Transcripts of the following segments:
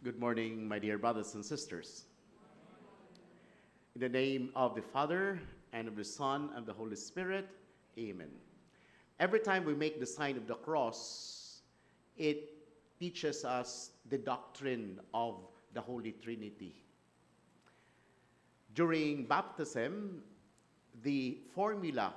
Good morning, my dear brothers and sisters. In the name of the Father, and of the Son, and of the Holy Spirit, amen. Every time we make the sign of the cross, it teaches us the doctrine of the Holy Trinity. During baptism, the formula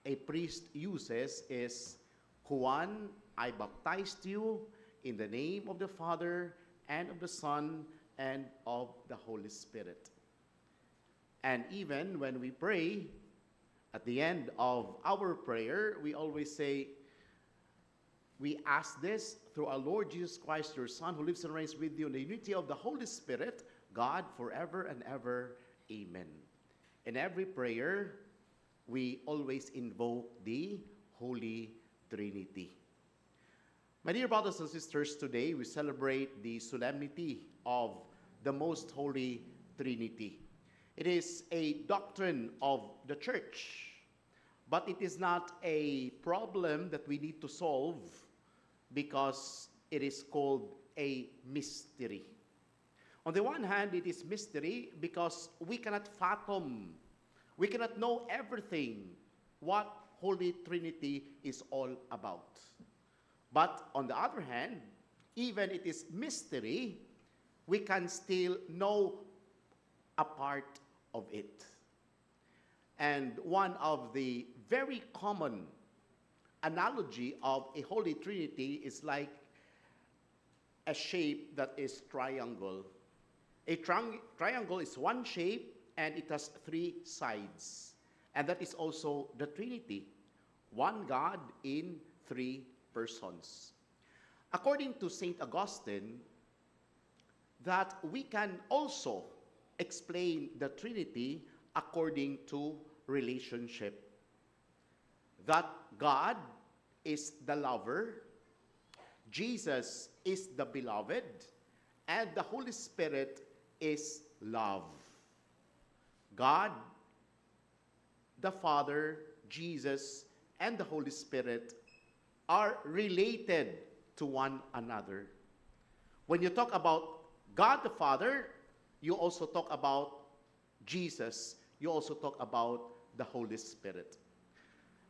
a priest uses is, Juan, I baptized you in the name of the Father, and of the Son, and of the Holy Spirit. And even when we pray, at the end of our prayer, we always say, we ask this through our Lord Jesus Christ, your Son, who lives and reigns with you in the unity of the Holy Spirit, God, forever and ever. Amen. In every prayer, we always invoke the Holy Trinity. My dear brothers and sisters, today we celebrate the solemnity of the Most Holy Trinity. It is a doctrine of the Church, but it is not a problem that we need to solve because it is called a mystery. On the one hand, it is mystery because we cannot fathom, we cannot know everything what Holy Trinity is all about. But on the other hand, even it is mystery, we can still know a part of it. And one of the very common analogy of a Holy Trinity is like a shape that is triangle. A triangle is one shape and it has three sides. And that is also the Trinity. One God in three persons. According to St. Augustine, that we can also explain the Trinity according to relationship. That God is the lover, Jesus is the beloved, and the Holy Spirit is love. God, the Father, Jesus, and the Holy Spirit are related to one another. When you talk about God the Father, you also talk about Jesus. You also talk about the Holy Spirit.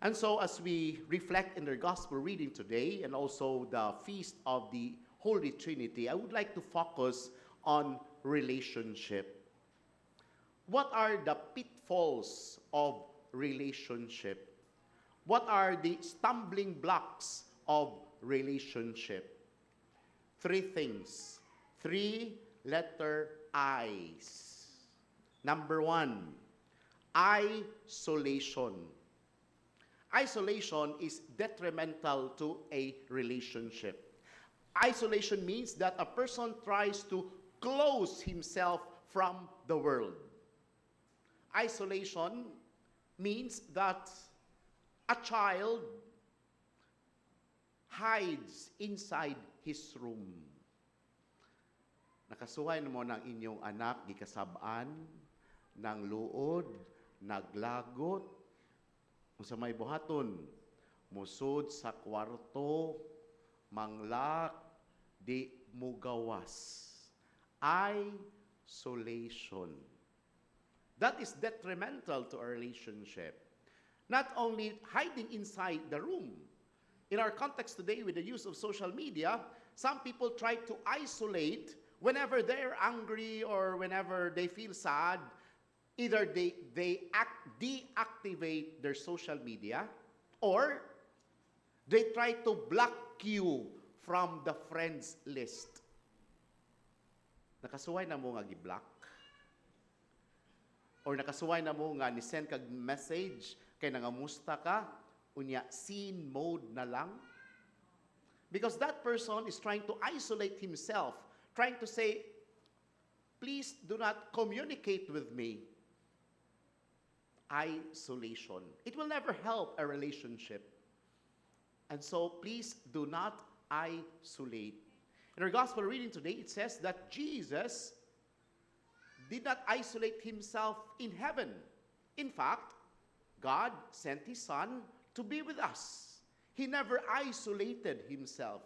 And so as we reflect in the gospel reading today and also the feast of the Holy Trinity, I would like to focus on relationship. What are the pitfalls of relationship? What are the stumbling blocks of relationship? Three things. Three letter I's. Number one, isolation. Isolation is detrimental to a relationship. Isolation means that a person tries to close himself from the world. Isolation means that a child hides inside his room. Nakasuhay mo ng inyong anak, gikasabaan, ng luod, naglagot, sa may buhaton, musod sa kwarto, manglak, di mugawas. Isolation. That is detrimental to our relationship. Not only hiding inside the room. In our context today with the use of social media, some people try to isolate whenever they're angry or whenever they feel sad. Either they deactivate their social media or they try to block you from the friends list. Nakasuway na mo nga gi-block? Or nakasuway na mo nga ni-send kag message kay nangamusta ka, unya scene mode na lang? Because that person is trying to isolate himself, trying to say, please do not communicate with me. Isolation. It will never help a relationship. And so please do not isolate. In our gospel reading today, it says that Jesus did not isolate himself in heaven. In fact, God sent his Son to be with us. He never isolated himself.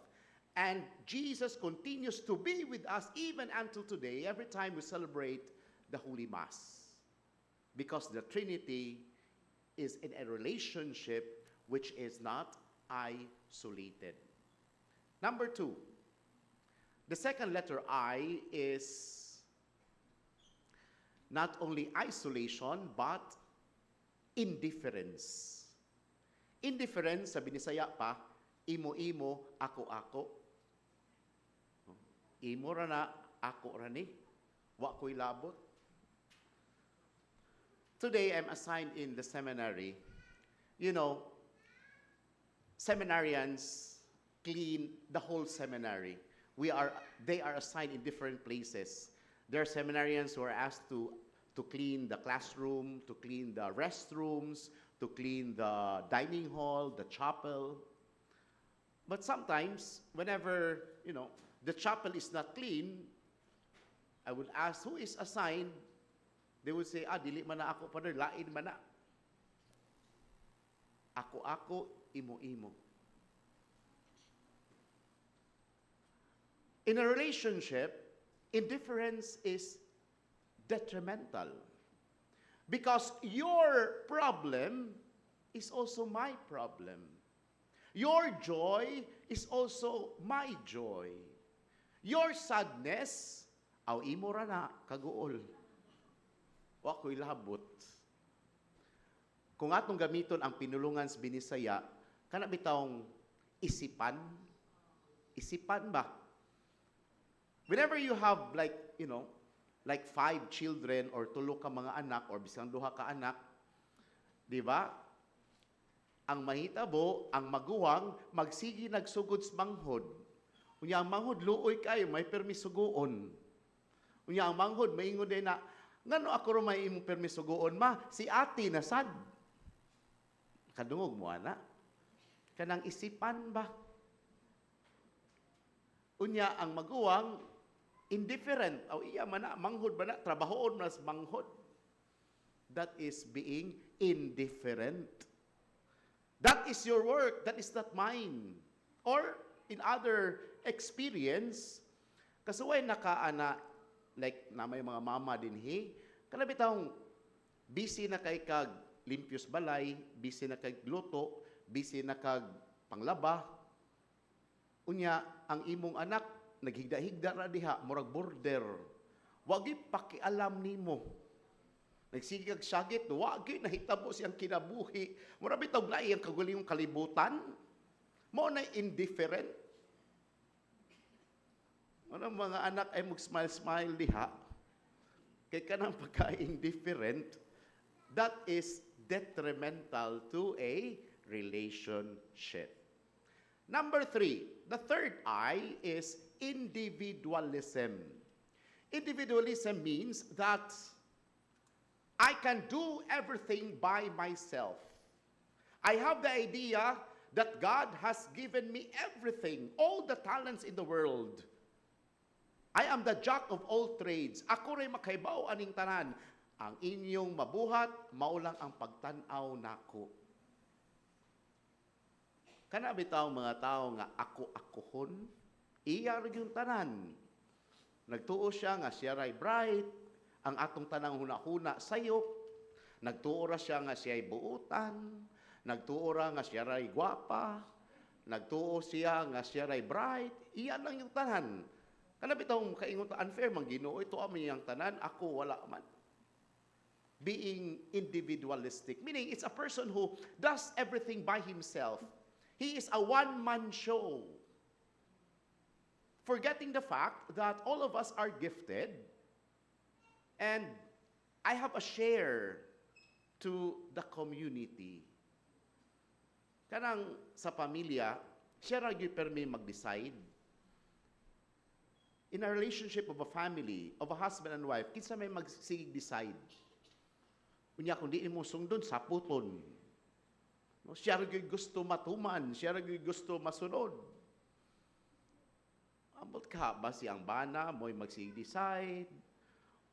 And Jesus continues to be with us even until today, every time we celebrate the Holy Mass. Because the Trinity is in a relationship which is not isolated. Number 2, the second letter I is not only isolation, but indifference. Indifference, sa Binisaya pa, imo-imo, ako-ako. Imo ra na, ako ra ni. Wa ko'y labot. Today, I'm assigned in the seminary. You know, seminarians clean the whole seminary. They are assigned in different places. There are seminarians who are asked to clean the classroom, to clean the restrooms, to clean the dining hall, the chapel. But sometimes, whenever, the chapel is not clean, I would ask, who is assigned? They would say, dili man na ako, Father, lain man na. Ako, imo-imo. In a relationship, indifference is detrimental. Because your problem is also my problem. Your joy is also my joy. Your sadness, aw imo ra na, kaguol. Wa ko'y labot. Kung atong gamiton ang pinulungan sa Binisaya, kana bitawng isipan? Isipan ba? Whenever you have like 5 children or tulo ka mga anak or bisang duha ka anak, di ba? Ang mahitabo, ang maguwang, magsigi nagsugod sa manghod. Unya ang manghod, luoy kayo, may permisugoon. Unya ang manghod, maingon din na, ngano ako rin may imong permisugoon, ma? Si ati na sad. Kadungog mo, ana? Kanang isipan ba? Unya ang maguwang, indifferent. O iya man na, manghod ba na, trabahoon na sa manghod. That is being indifferent. That is your work, that is not mine. Or, in other experience, kasuway nakaana, like na may mga mama din kana bitawng busy na kay kag limpios balay, busy na kag luto, busy na kag panglaba. Unya, ang imong anak, naghigda-higda ra diha, murag border. Wagi pakialam nimo. Nagsigag sagit, wagi nahitabo siyang kinabuhi. Mura bitaw lahi ang kagulingong kalibutan. Mo na indifferent. Ano mga anak ay mag-smile-smile diha. Kay kanang pagka-indifferent, that is detrimental to a relationship. Number 3, the third I is individualism. Individualism means that I can do everything by myself. I have the idea that God has given me everything, all the talents in the world. I am the jack of all trades. Ako rin makaibaw aning tanan. Ang inyong mabuhat, maulang ang pagtanaw nako. Kana bitaw mga tao nga ako-akohon, iya rin yung tanan. Nagtuo siya nga siya ray bright, ang atong tanang huna-huna sayop. Nagtuo ra siya nga siya buutan. Nagtuo ra nga siya ray gwapa. Nagtuo siya nga siya ray bright. Iya lang yung tanan. Kana bitaw kaingon ta unfair man Ginoo, ito amin yang tanan, ako wala man. Being individualistic, meaning it's a person who does everything by himself. He is a one-man show. Forgetting the fact that all of us are gifted and I have a share to the community. Kanang sa pamilya, siya ra gyud permi mag-decide. In a relationship of a family, of a husband and wife, kinsa may mag-decide. Unya kung di mo sundon, saputon. No, siya rin gusto matuman, siya rin gusto masunod. Ambot ka ba siyang bana, mo'y mag-decide,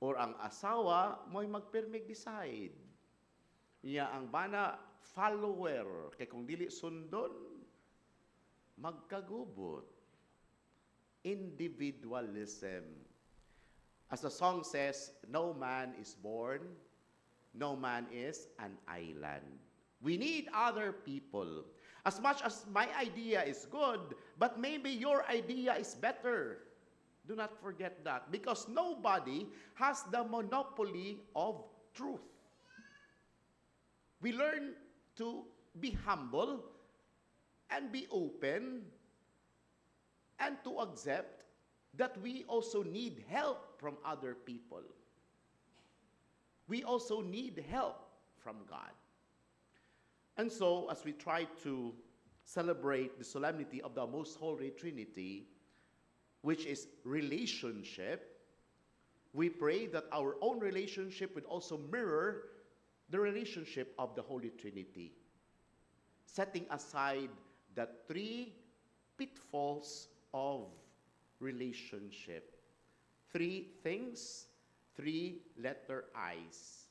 or ang asawa, mo'y mag-decide. Niya ang bana, follower, kay kung dili sundon, magkagubot. individualism. As the song says, no man is born, no man is an island. We need other people. As much as my idea is good, but maybe your idea is better. Do not forget that, because nobody has the monopoly of truth. We learn to be humble and be open and to accept that we also need help from other people. We also need help from God. And so, as we try to celebrate the solemnity of the Most Holy Trinity, which is relationship, we pray that our own relationship would also mirror the relationship of the Holy Trinity, setting aside the three pitfalls of relationship. Three things, three letter I's: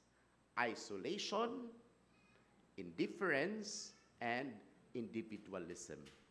isolation, indifference, and individualism.